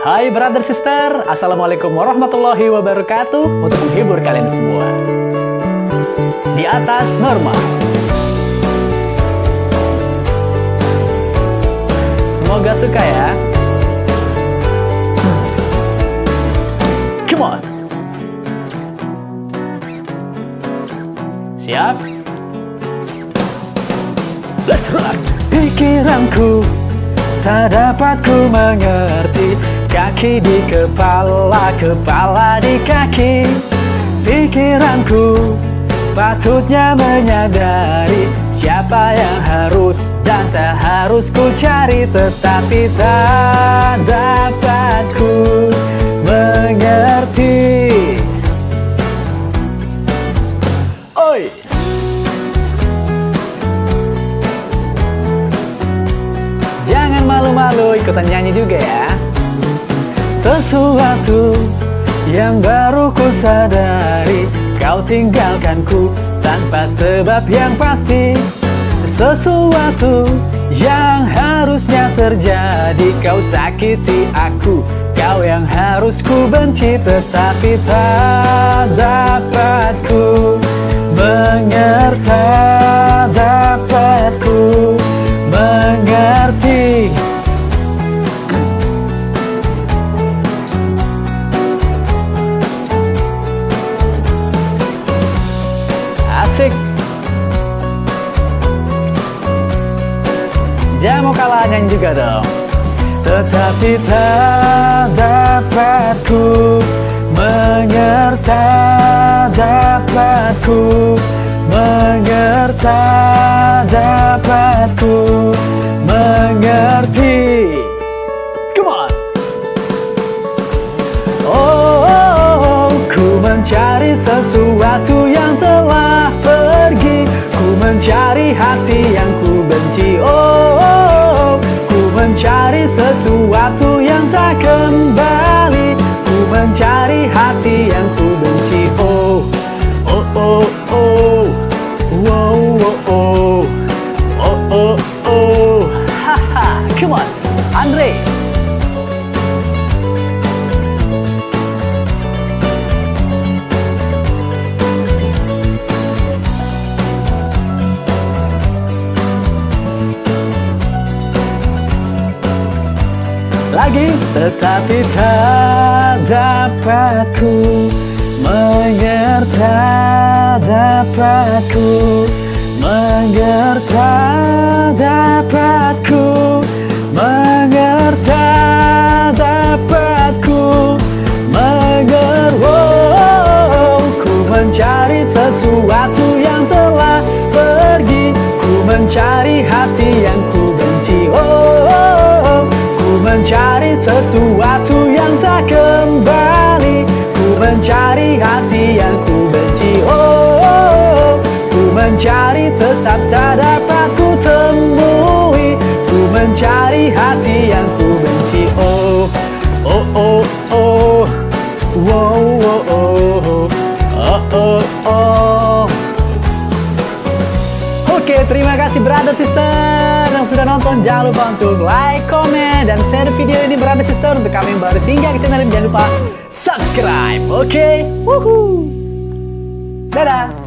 Hai brother sister, Assalamualaikum warahmatullahi wabarakatuh. Untuk menghibur kalian semua, di atas normal. Semoga suka ya. Come on. Siap? Let's rock. Pikiranku tak dapat ku mengerti, kaki di kepala, kepala di kaki. Pikiranku patutnya menyadari siapa yang harus dan tak harus ku cari, tetapi tak dapat ku mengerti. Oi! Jangan malu-malu, ikutan nyanyi juga ya. Sesuatu yang baru ku sadari, kau tinggalkanku tanpa sebab yang pasti. Sesuatu yang harusnya terjadi, kau sakiti aku, kau yang harus ku benci, tetapi tak dapat ku mengerti, tak dapat ku mengerti. Asik. Jangan mau kalah, nyanyi juga dong. Tetapi tak dapat ku mengerti, dapat ku mengerti, dapat ku mengerti. Come on. Oh, ku mencari sesuatu yang telah pergi, ku mencari hati yang ku benci. Oh, ku mencari sesuatu yang tak kembali, ku mencari hati yang ku benci. Oh, oh, oh, oh, wow, oh, oh, oh, oh, oh, haha, come on, Andre. Lagi. Tetapi tak dapat ku mengerti, dapat ku mengerti, dapat ku mengerti, dapat ku mengerti. Oh, ku mencari sesuatu yang telah pergi, ku mencari hati yang ku benci. Oh, ku mencari sesuatu yang tak kembali, ku mencari hati yang ku benci. Oh, ku mencari tetap tak dapat ku temui, ku mencari hati yang ku benci. Oh, oh, oh, oh, wow, oh, oh, oh, oh, oh. Oke, terima kasih brother sister yang sudah nonton. Jangan lupa untuk like, komen, dan share video ini brother sister. Untuk kami yang baru singgah ke channel ini, jangan lupa subscribe. Oke, woohoo, dadah.